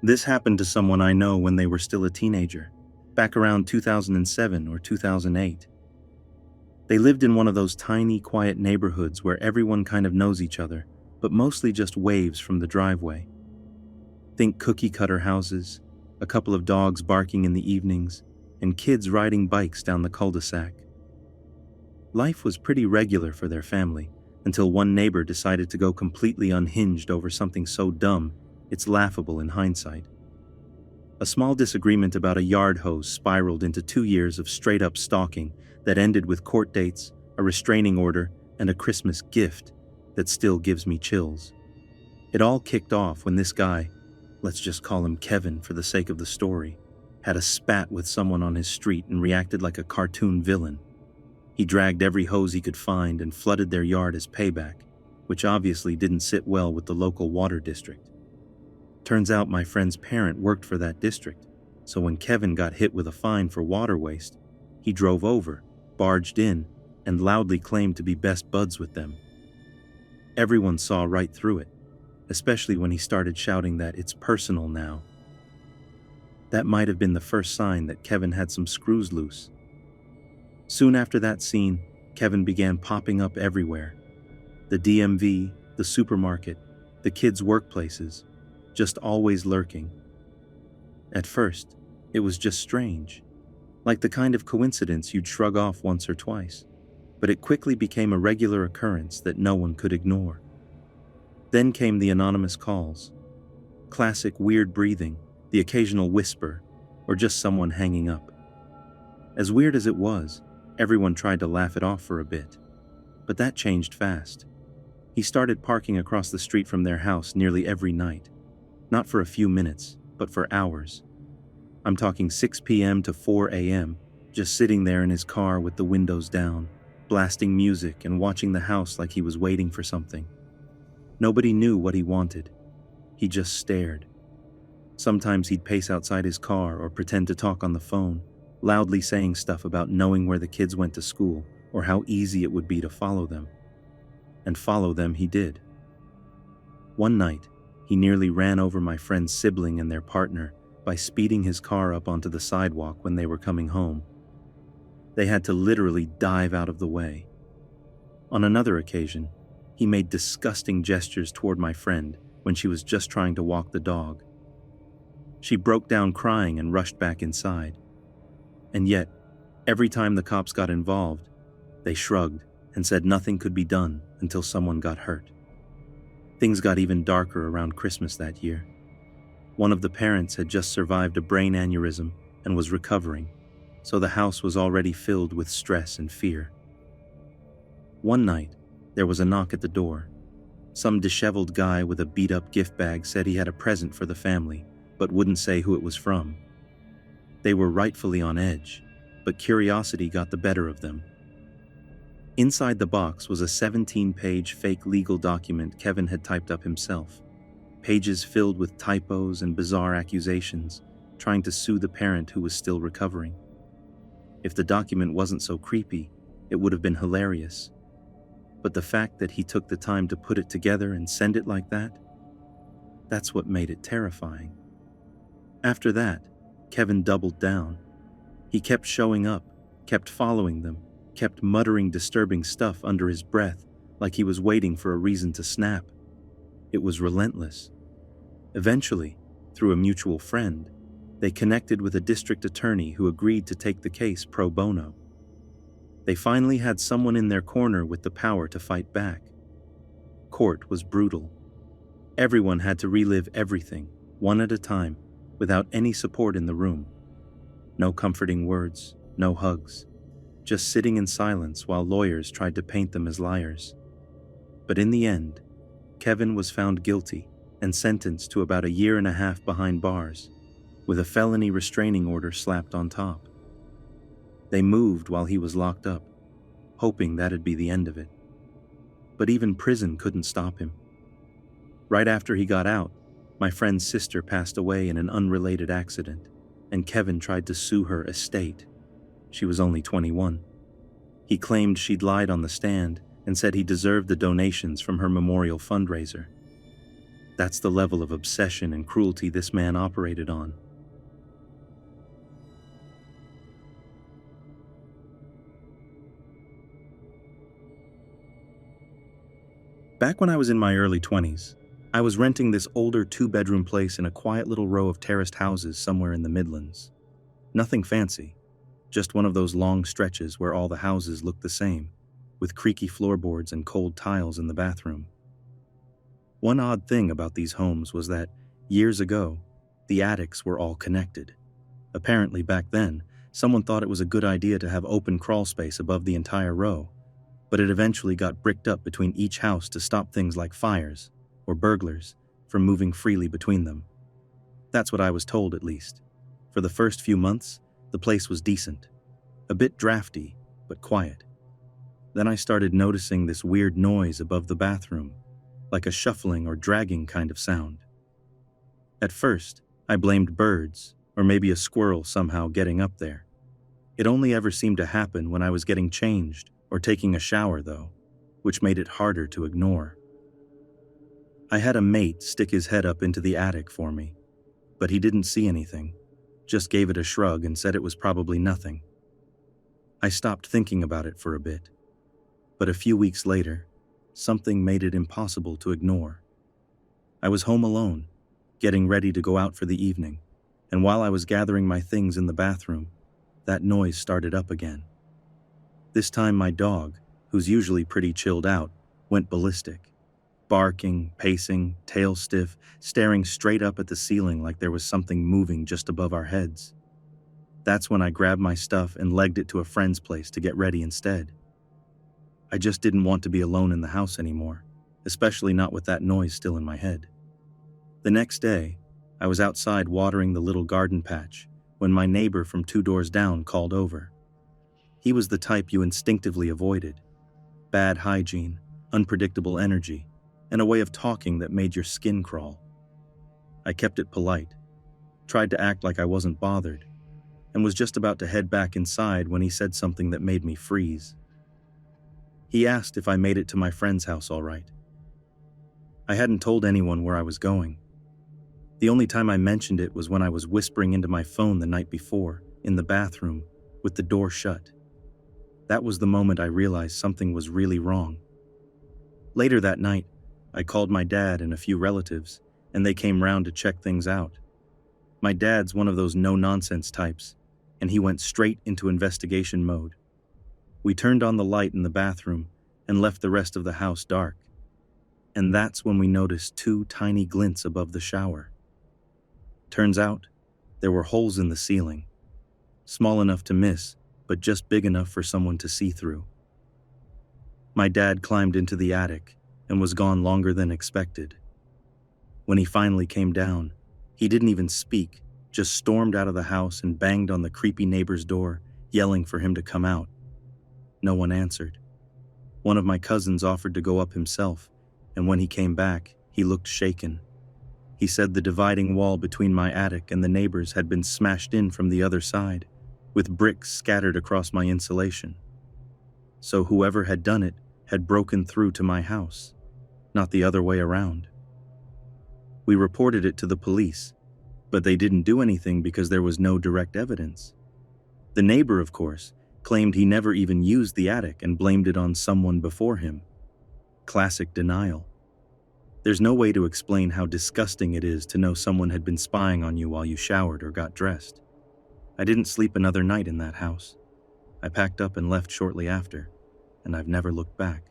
This happened to someone I know when they were still a teenager, back around 2007 or 2008. They lived in one of those tiny, quiet neighborhoods where everyone kind of knows each other, but mostly just waves from the driveway. Think cookie-cutter houses, a couple of dogs barking in the evenings, and kids riding bikes down the cul-de-sac. Life was pretty regular for their family, until one neighbor decided to go completely unhinged over something so dumb, it's laughable in hindsight. A small disagreement about a yard hose spiraled into 2 years of straight-up stalking that ended with court dates, a restraining order, and a Christmas gift that still gives me chills. It all kicked off when this guy, let's just call him Kevin for the sake of the story, had a spat with someone on his street and reacted like a cartoon villain. He dragged every hose he could find and flooded their yard as payback, which obviously didn't sit well with the local water district. Turns out my friend's parent worked for that district, so when Kevin got hit with a fine for water waste, he drove over, barged in, and loudly claimed to be best buds with them. Everyone saw right through it, especially when he started shouting that it's personal now. That might have been the first sign that Kevin had some screws loose. Soon after that scene, Kevin began popping up everywhere. The DMV, the supermarket, the kids' workplaces, just always lurking. At first, it was just strange, like the kind of coincidence you'd shrug off once or twice, but it quickly became a regular occurrence that no one could ignore. Then came the anonymous calls. Classic weird breathing, the occasional whisper, or just someone hanging up. As weird as it was, everyone tried to laugh it off for a bit, but that changed fast. He started parking across the street from their house nearly every night, not for a few minutes, but for hours. I'm talking 6 p.m. to 4 a.m., just sitting there in his car with the windows down, blasting music and watching the house like he was waiting for something. Nobody knew what he wanted. He just stared. Sometimes he'd pace outside his car or pretend to talk on the phone, loudly saying stuff about knowing where the kids went to school or how easy it would be to follow them. And follow them he did. One night, he nearly ran over my friend's sibling and their partner by speeding his car up onto the sidewalk when they were coming home. They had to literally dive out of the way. On another occasion, he made disgusting gestures toward my friend when she was just trying to walk the dog. She broke down crying and rushed back inside. And yet, every time the cops got involved, they shrugged and said nothing could be done until someone got hurt. Things got even darker around Christmas that year. One of the parents had just survived a brain aneurysm and was recovering, so the house was already filled with stress and fear. One night, there was a knock at the door. Some disheveled guy with a beat-up gift bag said he had a present for the family, but wouldn't say who it was from. They were rightfully on edge, but curiosity got the better of them. Inside the box was a 17-page fake legal document Kevin had typed up himself, pages filled with typos and bizarre accusations, trying to sue the parent who was still recovering. If the document wasn't so creepy, it would have been hilarious. But the fact that he took the time to put it together and send it like that, that's what made it terrifying. After that, Kevin doubled down. He kept showing up, kept following them, kept muttering disturbing stuff under his breath like he was waiting for a reason to snap. It was relentless. Eventually, through a mutual friend, they connected with a district attorney who agreed to take the case pro bono. They finally had someone in their corner with the power to fight back. Court was brutal. Everyone had to relive everything, one at a time, without any support in the room. No comforting words, no hugs. Just sitting in silence while lawyers tried to paint them as liars. But in the end, Kevin was found guilty and sentenced to about 1.5 years behind bars, with a felony restraining order slapped on top. They moved while he was locked up, hoping that'd be the end of it. But even prison couldn't stop him. Right after he got out, my friend's sister passed away in an unrelated accident, and Kevin tried to sue her estate. She was only 21. He claimed she'd lied on the stand and said he deserved the donations from her memorial fundraiser. That's the level of obsession and cruelty this man operated on. Back when I was in my early 20s, I was renting this older two-bedroom place in a quiet little row of terraced houses somewhere in the Midlands. Nothing fancy, just one of those long stretches where all the houses look the same, with creaky floorboards and cold tiles in the bathroom. One odd thing about these homes was that, years ago, the attics were all connected. Apparently back then, someone thought it was a good idea to have open crawl space above the entire row, but it eventually got bricked up between each house to stop things like fires, or burglars, from moving freely between them. That's what I was told, at least. For the first few months, the place was decent. A bit drafty, but quiet. Then I started noticing this weird noise above the bathroom, like a shuffling or dragging kind of sound. At first, I blamed birds, or maybe a squirrel somehow getting up there. It only ever seemed to happen when I was getting changed or taking a shower, though, which made it harder to ignore. I had a mate stick his head up into the attic for me, but he didn't see anything, just gave it a shrug and said it was probably nothing. I stopped thinking about it for a bit, but a few weeks later, something made it impossible to ignore. I was home alone, getting ready to go out for the evening, and while I was gathering my things in the bathroom, that noise started up again. This time my dog, who's usually pretty chilled out, went ballistic. Barking, pacing, tail stiff, staring straight up at the ceiling like there was something moving just above our heads. That's when I grabbed my stuff and legged it to a friend's place to get ready instead. I just didn't want to be alone in the house anymore, especially not with that noise still in my head. The next day, I was outside watering the little garden patch when my neighbor from 2 doors down called over. He was the type you instinctively avoided. Bad hygiene, unpredictable energy, and a way of talking that made your skin crawl. I kept it polite, tried to act like I wasn't bothered, and was just about to head back inside when he said something that made me freeze. He asked if I made it to my friend's house all right. I hadn't told anyone where I was going. The only time I mentioned it was when I was whispering into my phone the night before, in the bathroom, with the door shut. That was the moment I realized something was really wrong. Later that night, I called my dad and a few relatives, and they came round to check things out. My dad's one of those no-nonsense types, and he went straight into investigation mode. We turned on the light in the bathroom and left the rest of the house dark. And that's when we noticed 2 tiny glints above the shower. Turns out, there were holes in the ceiling, small enough to miss, but just big enough for someone to see through. My dad climbed into the attic and was gone longer than expected. When he finally came down, he didn't even speak, just stormed out of the house and banged on the creepy neighbor's door, yelling for him to come out. No one answered. One of my cousins offered to go up himself, and when he came back, he looked shaken. He said the dividing wall between my attic and the neighbor's had been smashed in from the other side, with bricks scattered across my insulation. So whoever had done it had broken through to my house, not the other way around. We reported it to the police, but they didn't do anything because there was no direct evidence. The neighbor, of course, claimed he never even used the attic and blamed it on someone before him. Classic denial. There's no way to explain how disgusting it is to know someone had been spying on you while you showered or got dressed. I didn't sleep another night in that house. I packed up and left shortly after, and I've never looked back.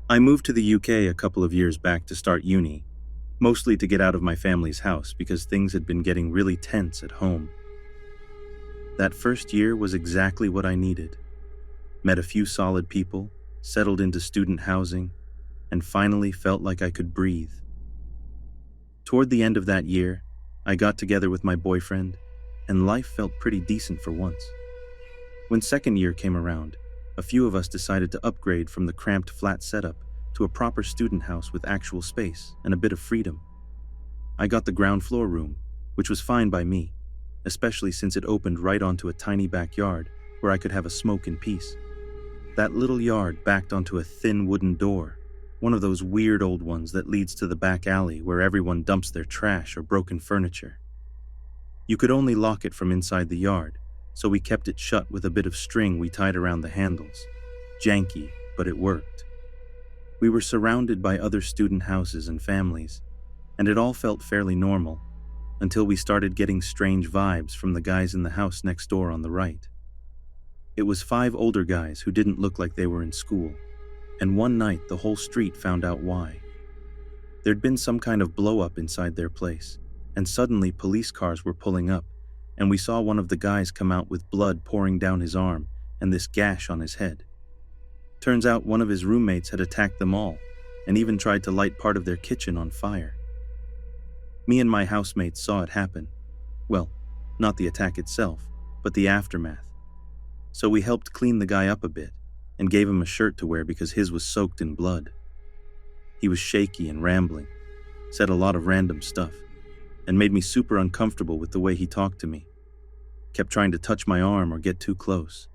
I moved to the UK a couple of years back to start uni, mostly to get out of my family's house because things had been getting really tense at home. That first year was exactly what I needed. Met a few solid people, settled into student housing, and finally felt like I could breathe. Toward the end of that year, I got together with my boyfriend, and life felt pretty decent for once. When second year came around, a few of us decided to upgrade from the cramped flat setup to a proper student house with actual space and a bit of freedom. I got the ground floor room, which was fine by me, especially since it opened right onto a tiny backyard where I could have a smoke in peace. That little yard backed onto a thin wooden door, one of those weird old ones that leads to the back alley where everyone dumps their trash or broken furniture. You could only lock it from inside the yard, so we kept it shut with a bit of string we tied around the handles. Janky, but it worked. We were surrounded by other student houses and families, and it all felt fairly normal, until we started getting strange vibes from the guys in the house next door on the right. It was 5 older guys who didn't look like they were in school, and one night the whole street found out why. There'd been some kind of blow-up inside their place, and suddenly police cars were pulling up, and we saw one of the guys come out with blood pouring down his arm and this gash on his head. Turns out one of his roommates had attacked them all, and even tried to light part of their kitchen on fire. Me and my housemates saw it happen. Well, not the attack itself, but the aftermath. So we helped clean the guy up a bit, and gave him a shirt to wear because his was soaked in blood. He was shaky and rambling, said a lot of random stuff, and made me super uncomfortable with the way he talked to me. Kept trying to touch my arm or get too close.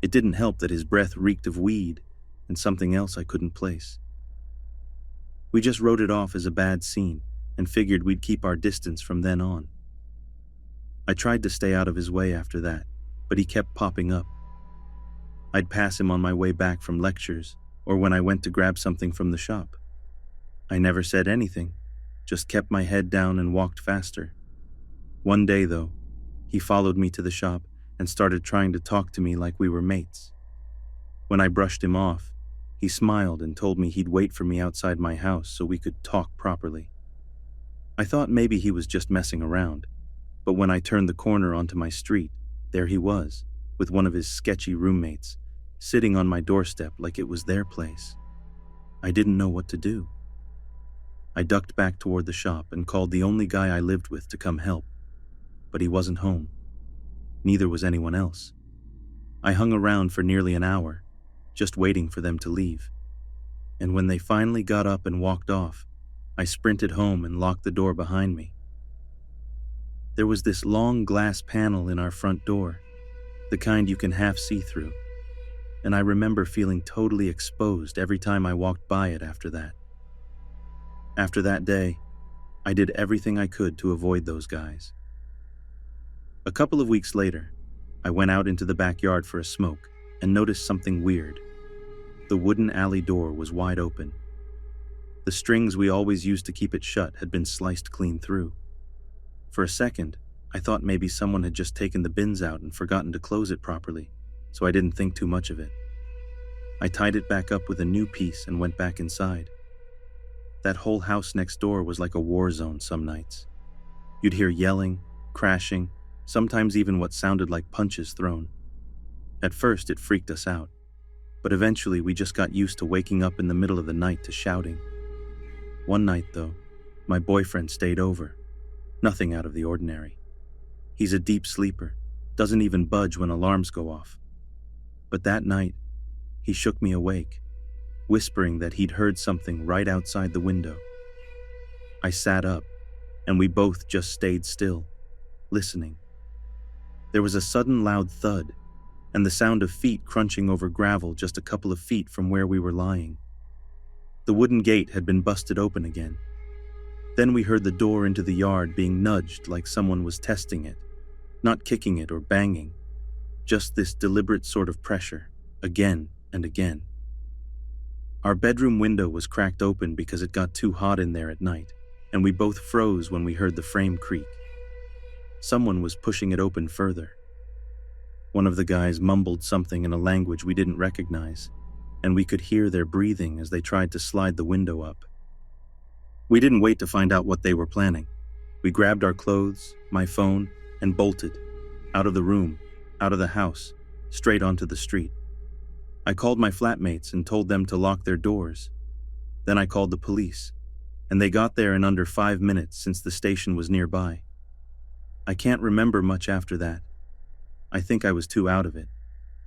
It didn't help that his breath reeked of weed and something else I couldn't place. We just wrote it off as a bad scene and figured we'd keep our distance from then on. I tried to stay out of his way after that, but he kept popping up. I'd pass him on my way back from lectures or when I went to grab something from the shop. I never said anything, just kept my head down and walked faster. One day, though, he followed me to the shop and started trying to talk to me like we were mates. When I brushed him off, he smiled and told me he'd wait for me outside my house so we could talk properly. I thought maybe he was just messing around, but when I turned the corner onto my street, there he was, with one of his sketchy roommates, sitting on my doorstep like it was their place. I didn't know what to do. I ducked back toward the shop and called the only guy I lived with to come help, but he wasn't home. Neither was anyone else. I hung around for nearly an hour, just waiting for them to leave. And when they finally got up and walked off, I sprinted home and locked the door behind me. There was this long glass panel in our front door, the kind you can half see through, and I remember feeling totally exposed every time I walked by it after that. After that day, I did everything I could to avoid those guys. A couple of weeks later, I went out into the backyard for a smoke and noticed something weird. The wooden alley door was wide open. The strings we always used to keep it shut had been sliced clean through. For a second, I thought maybe someone had just taken the bins out and forgotten to close it properly, so I didn't think too much of it. I tied it back up with a new piece and went back inside. That whole house next door was like a war zone some nights. You'd hear yelling, crashing, sometimes even what sounded like punches thrown. At first, it freaked us out, but eventually we just got used to waking up in the middle of the night to shouting. One night, though, my boyfriend stayed over. Nothing out of the ordinary. He's a deep sleeper, doesn't even budge when alarms go off. But that night, he shook me awake, whispering that he'd heard something right outside the window. I sat up, and we both just stayed still, listening. There was a sudden loud thud, and the sound of feet crunching over gravel just a couple of feet from where we were lying. The wooden gate had been busted open again. Then we heard the door into the yard being nudged like someone was testing it, not kicking it or banging, just this deliberate sort of pressure, again and again. Our bedroom window was cracked open because it got too hot in there at night, and we both froze when we heard the frame creak. Someone was pushing it open further. One of the guys mumbled something in a language we didn't recognize, and we could hear their breathing as they tried to slide the window up. We didn't wait to find out what they were planning. We grabbed our clothes, my phone, and bolted, out of the room, out of the house, straight onto the street. I called my flatmates and told them to lock their doors. Then I called the police, and they got there in under 5 minutes since the station was nearby. I can't remember much after that. I think I was too out of it.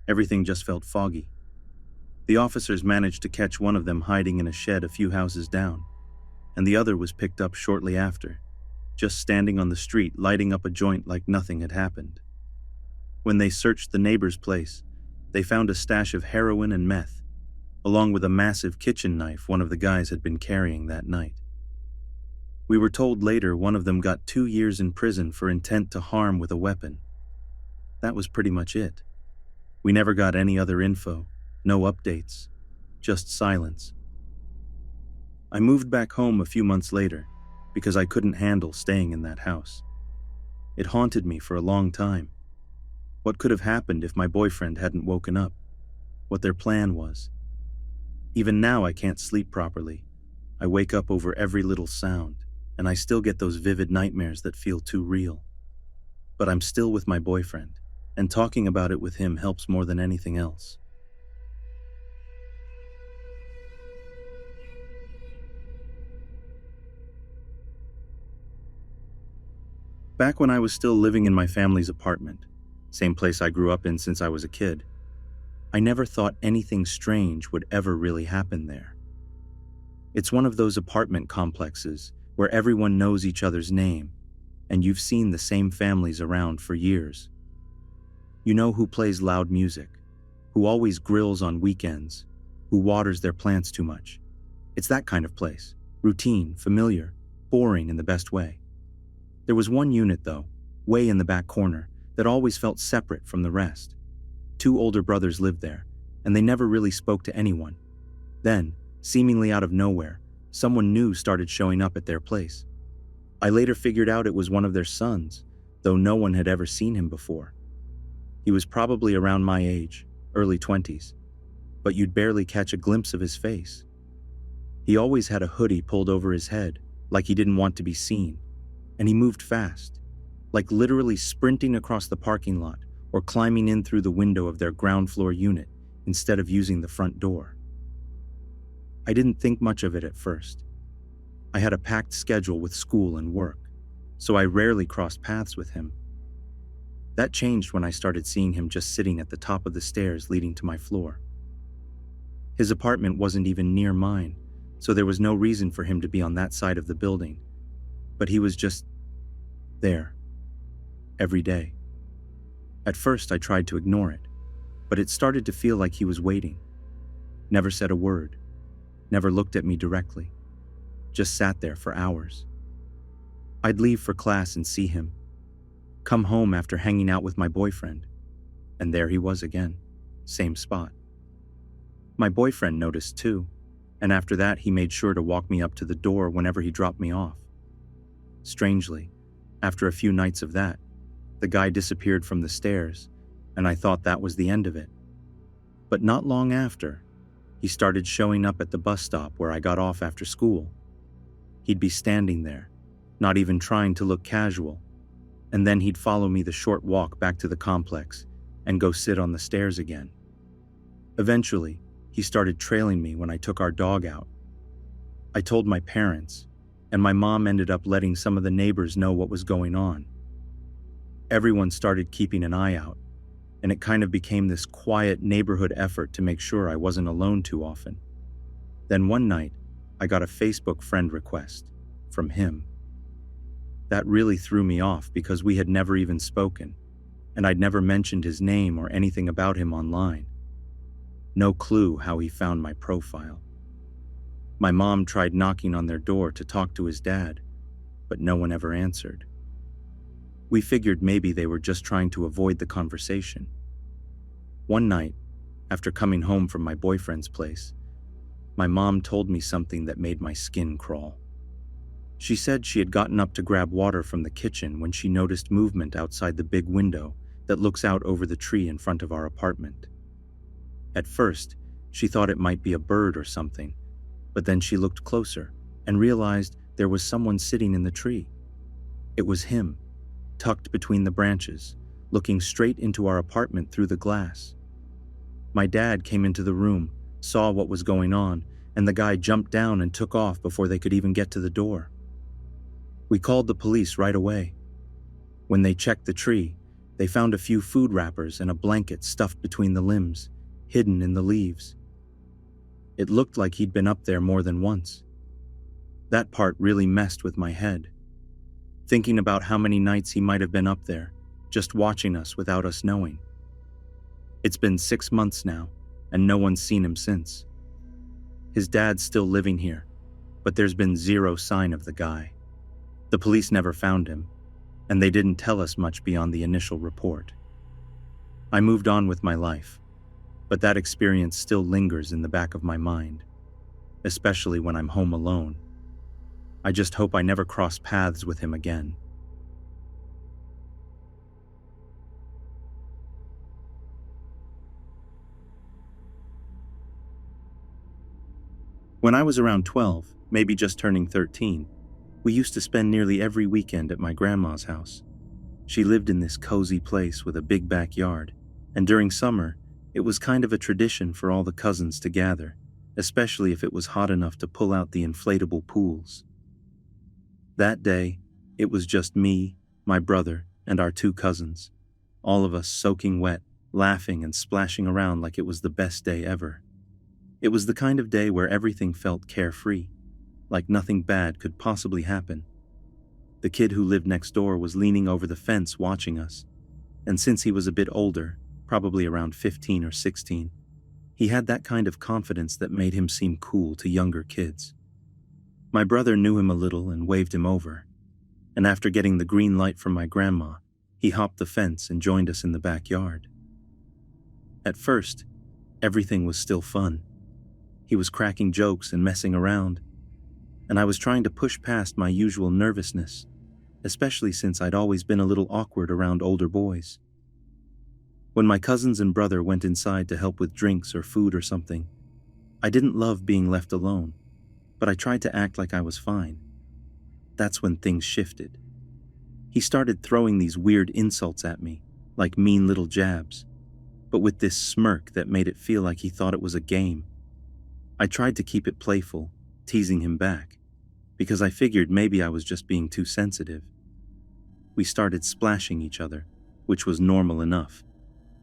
Everything just felt foggy. The officers managed to catch one of them hiding in a shed a few houses down, and the other was picked up shortly after. just standing on the street lighting up a joint like nothing had happened. When they searched the neighbor's place, they found a stash of heroin and meth, along with a massive kitchen knife one of the guys had been carrying that night. We were told later one of them got 2 years in prison for intent to harm with a weapon. That was pretty much it. We never got any other info, no updates, just silence. I moved back home a few months later because I couldn't handle staying in that house. It haunted me for a long time. What could have happened if my boyfriend hadn't woken up? What their plan was? Even now I can't sleep properly. I wake up over every little sound, and I still get those vivid nightmares that feel too real. But I'm still with my boyfriend, and talking about it with him helps more than anything else. Back when I was still living in my family's apartment, same place I grew up in since I was a kid, I never thought anything strange would ever really happen there. It's one of those apartment complexes where everyone knows each other's name, and you've seen the same families around for years. You know who plays loud music, who always grills on weekends, who waters their plants too much. It's that kind of place, routine, familiar, boring in the best way. There was one unit, though, way in the back corner, that always felt separate from the rest. 2 older brothers lived there, and they never really spoke to anyone. Then, seemingly out of nowhere, someone new started showing up at their place. I later figured out it was one of their sons, though no one had ever seen him before. He was probably around my age, early 20s, but you'd barely catch a glimpse of his face. He always had a hoodie pulled over his head, like he didn't want to be seen, and he moved fast, like literally sprinting across the parking lot or climbing in through the window of their ground floor unit instead of using the front door. I didn't think much of it at first. I had a packed schedule with school and work, so I rarely crossed paths with him. That changed when I started seeing him just sitting at the top of the stairs leading to my floor. His apartment wasn't even near mine, so there was no reason for him to be on that side of the building, but he was just there, every day. At first I tried to ignore it, but it started to feel like he was waiting. Never said a word, never looked at me directly, just sat there for hours. I'd leave for class and see him, come home after hanging out with my boyfriend, and there he was again, same spot. My boyfriend noticed too, and after that he made sure to walk me up to the door whenever he dropped me off. Strangely, after a few nights of that, the guy disappeared from the stairs, and I thought that was the end of it. But not long after, he started showing up at the bus stop where I got off after school. He'd be standing there, not even trying to look casual, and then he'd follow me the short walk back to the complex and go sit on the stairs again. Eventually, he started trailing me when I took our dog out. I told my parents, and my mom ended up letting some of the neighbors know what was going on. Everyone started keeping an eye out, and it kind of became this quiet neighborhood effort to make sure I wasn't alone too often. Then one night, I got a Facebook friend request from him. That really threw me off because we had never even spoken, and I'd never mentioned his name or anything about him online. No clue how he found my profile. My mom tried knocking on their door to talk to his dad, but no one ever answered. We figured maybe they were just trying to avoid the conversation. One night, after coming home from my boyfriend's place, my mom told me something that made my skin crawl. She said she had gotten up to grab water from the kitchen when she noticed movement outside the big window that looks out over the tree in front of our apartment. At first, she thought it might be a bird or something, but then she looked closer and realized there was someone sitting in the tree. It was him, tucked between the branches, looking straight into our apartment through the glass. My dad came into the room, saw what was going on, and the guy jumped down and took off before they could even get to the door. We called the police right away. When they checked the tree, they found a few food wrappers and a blanket stuffed between the limbs, hidden in the leaves. It looked like he'd been up there more than once. That part really messed with my head. thinking about how many nights he might have been up there, just watching us without us knowing. It's been 6 months now, and no one's seen him since. His dad's still living here, but there's been zero sign of the guy. The police never found him, and they didn't tell us much beyond the initial report. I moved on with my life, but that experience still lingers in the back of my mind, especially when I'm home alone. I just hope I never cross paths with him again. When I was around 12, maybe just turning 13, we used to spend nearly every weekend at my grandma's house. She lived in this cozy place with a big backyard, and during summer, it was kind of a tradition for all the cousins to gather, especially if it was hot enough to pull out the inflatable pools. That day, it was just me, my brother, and our 2 cousins, all of us soaking wet, laughing and splashing around like it was the best day ever. It was the kind of day where everything felt carefree, like nothing bad could possibly happen. The kid who lived next door was leaning over the fence watching us, and since he was a bit older, probably around 15 or 16, he had that kind of confidence that made him seem cool to younger kids. My brother knew him a little and waved him over, and after getting the green light from my grandma, he hopped the fence and joined us in the backyard. At first, everything was still fun. He was cracking jokes and messing around, and I was trying to push past my usual nervousness, especially since I'd always been a little awkward around older boys. When my cousins and brother went inside to help with drinks or food or something, I didn't love being left alone, but I tried to act like I was fine. That's when things shifted. He started throwing these weird insults at me, like mean little jabs, but with this smirk that made it feel like he thought it was a game. I tried to keep it playful, teasing him back, because I figured maybe I was just being too sensitive. We started splashing each other, which was normal enough,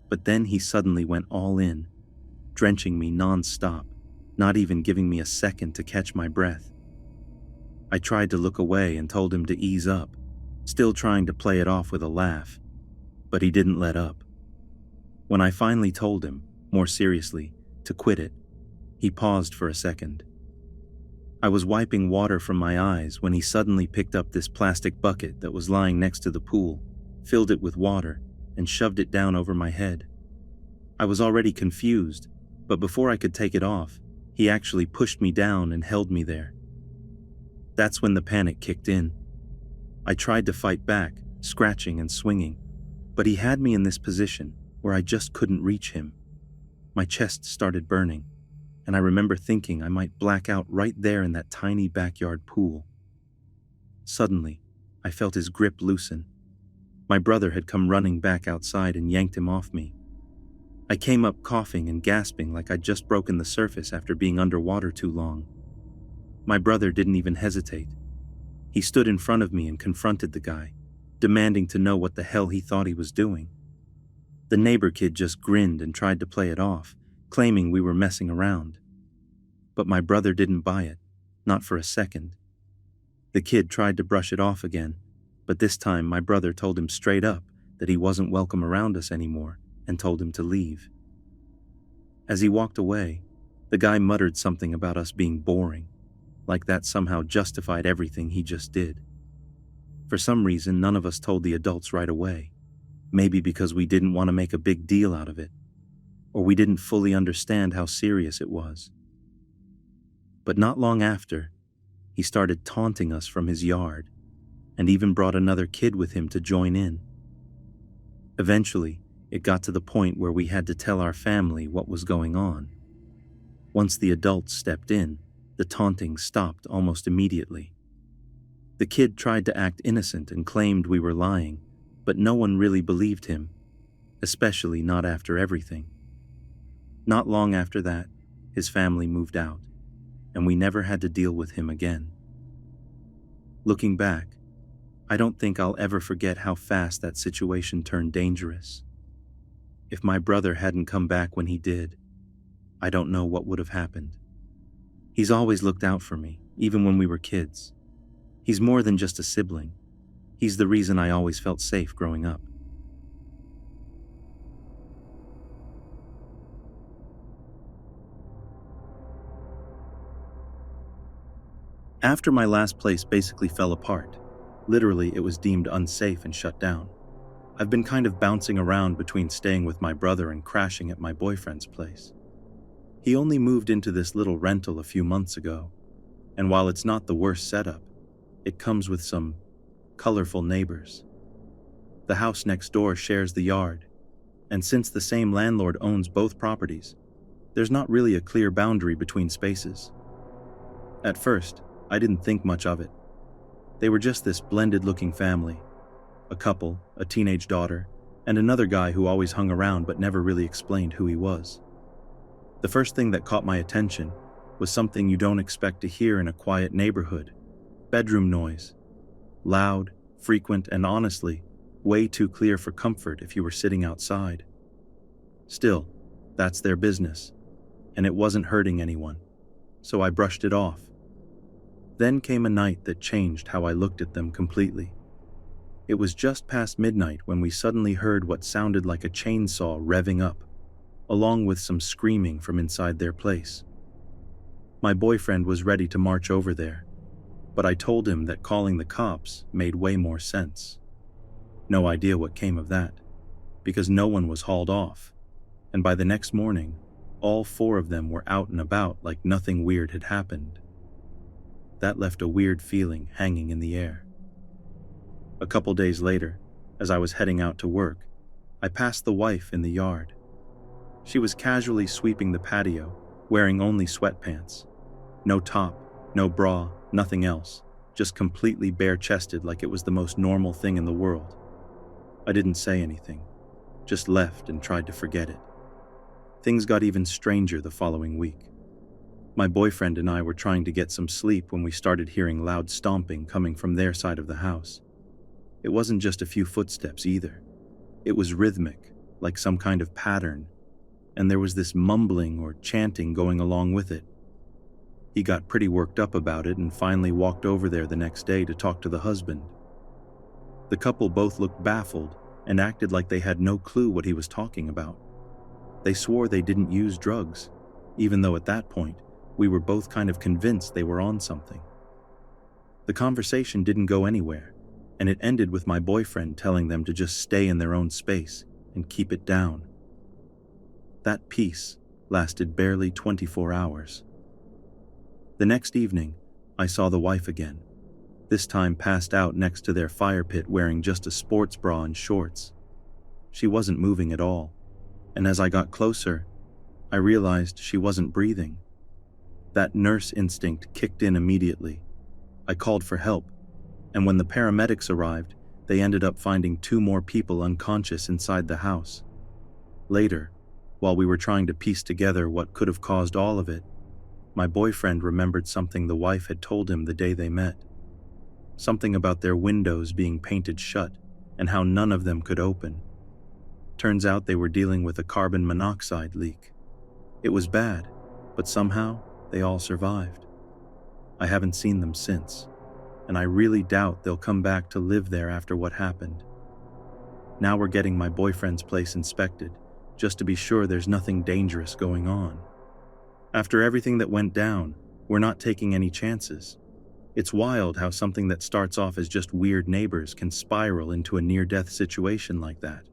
but then he suddenly went all in, drenching me non-stop, not even giving me a second to catch my breath. I tried to look away and told him to ease up, still trying to play it off with a laugh, but he didn't let up. When I finally told him, more seriously, to quit it, he paused for a second. I was wiping water from my eyes when he suddenly picked up this plastic bucket that was lying next to the pool, filled it with water, and shoved it down over my head. I was already confused, but before I could take it off, he actually pushed me down and held me there. That's when the panic kicked in. I tried to fight back, scratching and swinging, but he had me in this position where I just couldn't reach him. My chest started burning, and I remember thinking I might black out right there in that tiny backyard pool. Suddenly, I felt his grip loosen. My brother had come running back outside and yanked him off me. I came up coughing and gasping like I'd just broken the surface after being underwater too long. My brother didn't even hesitate. He stood in front of me and confronted the guy, demanding to know what the hell he thought he was doing. The neighbor kid just grinned and tried to play it off, claiming we were messing around. But my brother didn't buy it, not for a second. The kid tried to brush it off again, but this time my brother told him straight up that he wasn't welcome around us anymore and told him to leave. As he walked away, the guy muttered something about us being boring, like that somehow justified everything he just did. For some reason, none of us told the adults right away, maybe because we didn't want to make a big deal out of it, or we didn't fully understand how serious it was. But not long after, he started taunting us from his yard, and even brought another kid with him to join in. Eventually, it got to the point where we had to tell our family what was going on. Once the adults stepped in, the taunting stopped almost immediately. The kid tried to act innocent and claimed we were lying, but no one really believed him, especially not after everything. Not long after that, his family moved out, and we never had to deal with him again. Looking back, I don't think I'll ever forget how fast that situation turned dangerous. If my brother hadn't come back when he did, I don't know what would have happened. He's always looked out for me, even when we were kids. He's more than just a sibling. He's the reason I always felt safe growing up. After my last place basically fell apart, literally it was deemed unsafe and shut down, I've been kind of bouncing around between staying with my brother and crashing at my boyfriend's place. He only moved into this little rental a few months ago, and while it's not the worst setup, it comes with some colorful neighbors. The house next door shares the yard, and since the same landlord owns both properties, there's not really a clear boundary between spaces. At first, I didn't think much of it. They were just this blended-looking family, a couple, a teenage daughter, and another guy who always hung around but never really explained who he was. The first thing that caught my attention was something you don't expect to hear in a quiet neighborhood: bedroom noise. Loud, frequent, and honestly, way too clear for comfort if you were sitting outside. Still, that's their business, and it wasn't hurting anyone, so I brushed it off. Then came a night that changed how I looked at them completely. It was just past midnight when we suddenly heard what sounded like a chainsaw revving up, along with some screaming from inside their place. My boyfriend was ready to march over there, but I told him that calling the cops made way more sense. No idea what came of that, because no one was hauled off, and by the next morning, all four of them were out and about like nothing weird had happened. That left a weird feeling hanging in the air. A couple days later, as I was heading out to work, I passed the wife in the yard. She was casually sweeping the patio, wearing only sweatpants. No top, no bra, nothing else, just completely bare-chested like it was the most normal thing in the world. I didn't say anything, just left and tried to forget it. Things got even stranger the following week. My boyfriend and I were trying to get some sleep when we started hearing loud stomping coming from their side of the house. It wasn't just a few footsteps either. It was rhythmic, like some kind of pattern, and there was this mumbling or chanting going along with it. He got pretty worked up about it and finally walked over there the next day to talk to the husband. The couple both looked baffled and acted like they had no clue what he was talking about. They swore they didn't use drugs, even though at that point, we were both kind of convinced they were on something. The conversation didn't go anywhere, and it ended with my boyfriend telling them to just stay in their own space and keep it down. That peace lasted barely 24 hours. The next evening, I saw the wife again, this time passed out next to their fire pit wearing just a sports bra and shorts. She wasn't moving at all, and as I got closer, I realized she wasn't breathing. That nurse instinct kicked in immediately. I called for help, and when the paramedics arrived, they ended up finding 2 more people unconscious inside the house. Later, while we were trying to piece together what could have caused all of it, my boyfriend remembered something the wife had told him the day they met. Something about their windows being painted shut and how none of them could open. Turns out they were dealing with a carbon monoxide leak. It was bad, but somehow they all survived. I haven't seen them since, and I really doubt they'll come back to live there after what happened. Now we're getting my boyfriend's place inspected, just to be sure there's nothing dangerous going on. After everything that went down, we're not taking any chances. It's wild how something that starts off as just weird neighbors can spiral into a near-death situation like that.